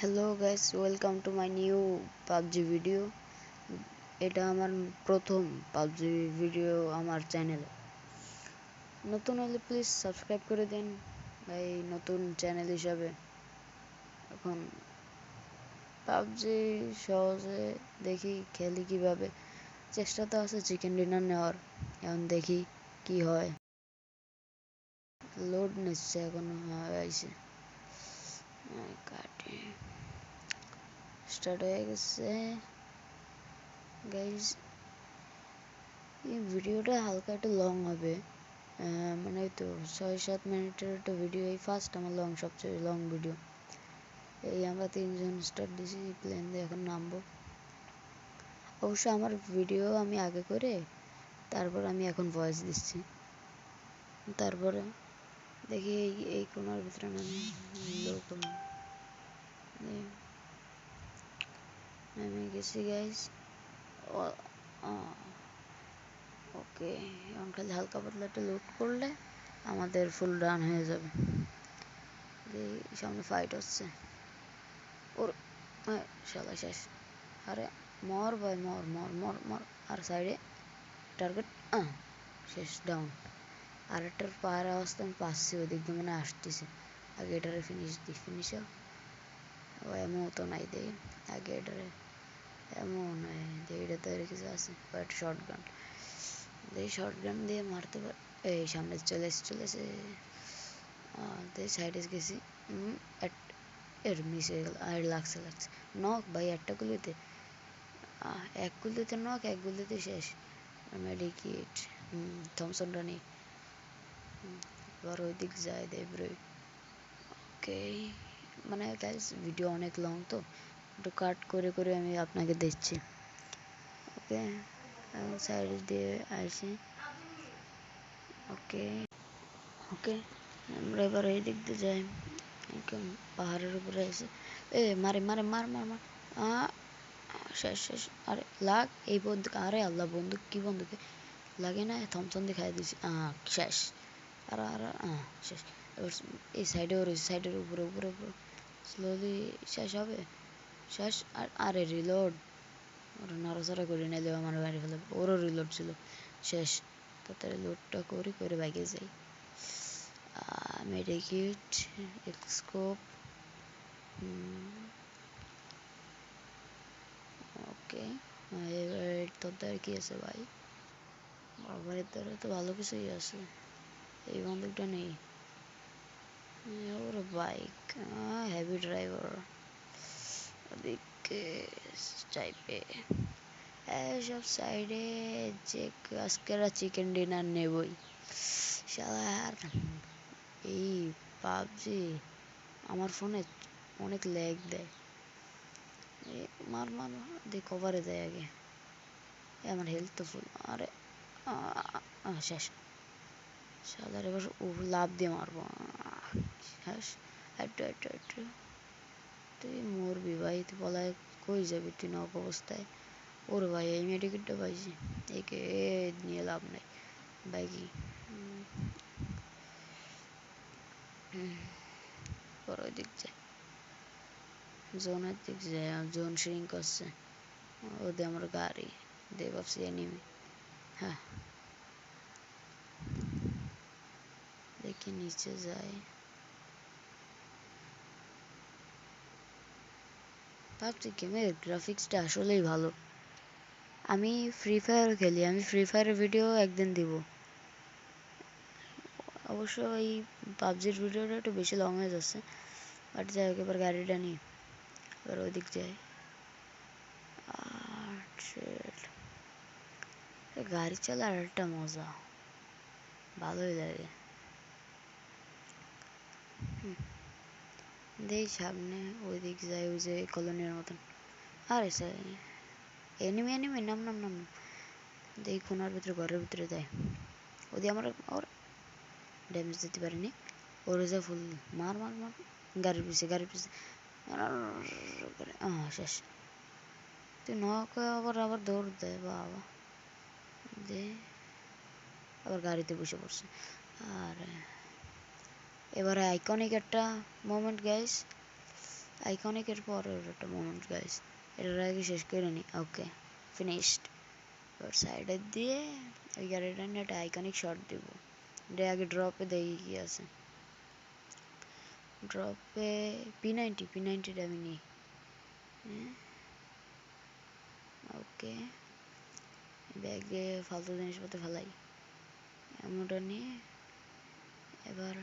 Hello guys, welcome to my new PUBG video. এটা আমার প্রথম পাবজি ভিডিও আমার চ্যানেলে। নতুন হলে প্লিজ সাবস্ক্রাইব করে দিন ভাই, নতুন চ্যানেল হিসাবে। এখন পাবজি সহজে দেখি খেলি কিভাবে। চেষ্টা তো আছে চিকেন ডিনার নেওয়ার, এখন দেখি কি হয়। লোড নিচ্ছে এখনো, আইছে কাটে স্টার্ট হয়ে গেছে গাইস। এই ভিডিওটা হালকা একটু লং হবে, মানে ওই তো 6-7 মিনিটের একটা ভিডিও। এই ফার্স্ট আমার সবচেয়ে লং ভিডিও। এই আমরা 3জন স্টার্ট দিছি প্লেন দিয়ে, এখন নামবো। অবশ্য আমার ভিডিও আমি আগে করে তারপর আমি এখন ভয়েস দিচ্ছি। তারপরে দেখি এই কোনার ভিতরে নেমে গেছি গাইস। ওকে, এখন খালি হালকা পাতলা একটা লোড করলে আমাদের ফুল রান হয়ে যাবে। সামনে ফাইট হচ্ছে, ওর শালা শেষ। আরে মর ভাই, মর মর মর মর। আর সাইডে টার্গেট, শেষ, ডাউন। আরেকটার পায়ের আওয়াজ তো আমি পাচ্ছি, ওদিক দিয়ে মনে আসতেছে। আগে এটারে ফিনিশ ও এমন তো নাই দেই। আগে এটারে এমন এটা তো কিছু আছে, একটা শর্ট গান শর্ট গান দিয়ে মারতে পারে। এই সামনে চলেছে সাইডে গেছি। এর মিস হয়ে গেল, আর লাগছে নক ভাই। একটা গুলিতে এক গুলিতে নক, এক গুলিতে শেষ। মেডিকেট থমসনটা নেই, এবার ওই দিক যায় দেব্রে। ওকে, মানে গাইস ভিডিও অনেক লং তো একটু কাট করে করে আমি আপনাকে দিচ্ছি। ওকে, সাইড দিয়ে আসি। ওকে ওকে, আমরা এবার এই দিক দিয়ে যাই। পাহাড়ের উপরে এসে মারে মারে মার মার মার। শেষ শেষ। আরে লাগ এই বন্দুক, আরে আল্লাহ বন্দুক, কি বন্দুকে লাগে না। থমসন দিয়ে খাই দিছি, শেষ। আর আর শেষ। এবার এই সাইডেও রয়েছে, সাইডের উপরে উপরে উপরে স্লোলি শেষ হবে, শেষ। আর আরে রিলোড, ওরা নড়াচড়া করে নিলেও আমার বাড়ি ফেলে। ওরও রিলোড ছিল, শেষ। তাড়াতাড়ি লোডটা করে বাইকে যাই। মেডিকেট, এক্সকোপ। ওকে, এবার তোর কি আছে ভাই? বাবারের দ্বারা তো ভালো কিছুই আছে। এই বন্দুকটা নেই। ওর বাইক, হেভি ড্রাইভার। ওদিকে টাইপে সব সাইডে যে আজকেরা চিকেন ডিনার নেবই শালার। এই পাবজি আমার ফোনে অনেক ল্যাগ দেয়। মার মার দিয়ে কভারে দেয় আগে। আমার হেলথ তো ফুল। আরে শেষ। শালার এবার লাভ দিয়ে মারবো, শেষ। একটু একটু একটু তুই মরবি ভাই, তুই বলায় কই যাবি তুই নক অবস্থায়? ওর ভাই এই মেডিকেটটা পাইছি, একে নিয়ে লাভ নেই বাইকি। পরে ওই দিক যায়, জোনের দিক যায়, জোন শ্রিঙ্ক করছে। ওদের আমার গাড়ি দিয়ে ভাবছি এনিমি। হ্যাঁ, দেখি নিচে যায়। ভাবছি গেমের গ্রাফিক্সটা আসলেই ভালো। আমি ফ্রি ফায়ার খেলি, আমি ফ্রি ফায়ারের ভিডিও একদিন দিব। অবশ্য এই পাবজির ভিডিওটা একটু বেশি লং হয়ে যাচ্ছে, বাট যাই হোক। এবার গাড়িটা নিই, এবার ওই দিক যাই। গাড়ি চালা আর একটা মজা, ভালোই লাগে। দেই সামনে ওই দিক যাই, ওই যে কলোনির মতন। আরে স্যার এনিমি এনিমি, নাম নাম নাম। দেই কোনার ভিতরে, ঘরের ভিতরে যায়। ওদি আমার ওর ড্যামেজ দিতে পারিনি। ওর যে ফুল মার মার মার। গাড়ির পিছে শেষ। তুই নক আবার আবার দৌড় দেয় বাবা, দে আবার গাড়িতে বসে পড়ছে। আর এবারে আইকনিক একটা মোমেন্ট গাইস, আইকনিকের পরের একটা মোমেন্ট গাইস, এটার আগে শেষ করে নি। ওকে, ফিনিশড। এবার সাইডে দিয়ে ওই গাড়িটা নিয়ে একটা আইকনিক শট দিব। এটা আগে ড্রপে দেখি কি আছে। ড্রপে P90 আমি নিই। ওকে, ব্যাগে ফালতু জিনিসপত্র ফেলাই, এমনটা নিয়ে এবার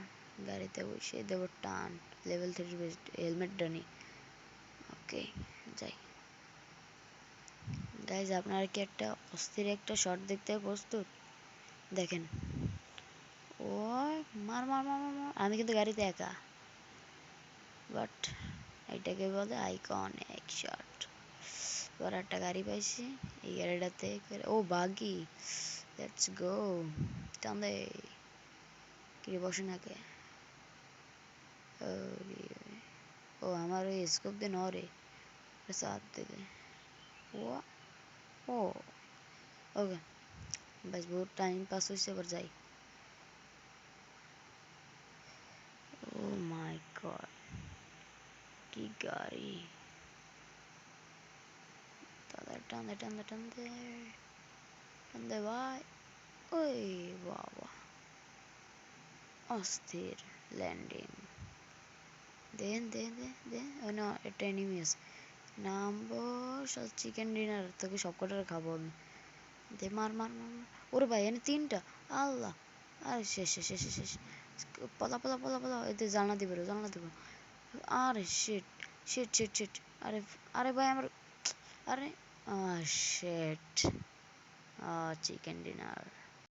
গাড়িতে বসে দেবো টান। লেভেল 3 বেস্ট হেলমেটটা নিই। ওকে, যাই। গাইজ আপনারা কি একটা অস্থির একটা শট দেখতে প্রস্তুত? দেখেন, ও মার মার মার মার মার। আমি কিন্তু গাড়িতে একা, বাট এটাকে বলে আইকনিক শট। এবার একটা গাড়ি পাইছি, এই গাড়িটাতে ও বাগি। লেটস গো, টান দে। কিরে বসে নাকে? ও আমার ওই স্কোপ দিয়ে নরে চাপ দিলে। ও ও ওকে, বাস বহুত টাইম পাস হয়েছে, এবার যাই। ও মাই গড, কি গাড়ি! তাদের টানতে টানতে টানতে টানতে ভাই। ওই বাবা, অস্থির ল্যান্ডিং। দেন দেন দেন দেন, ও না, একটা এনিমি আছে। নামবো, চিকেন ডিনার তোকে সব কটার খাবো আমি। দে, মার মার মার মার। ওরে ভাই, এনে 3টা! আল্লাহ! আরে শেষ শেষ শেষ শেষ। পালা পালা পালা পালা, এতে জানলা দিব, জানলা দিব। আরে শিট শিট শিট শিট। আরে আরে ভাই আমার, আরে শিট। Chicken dinner.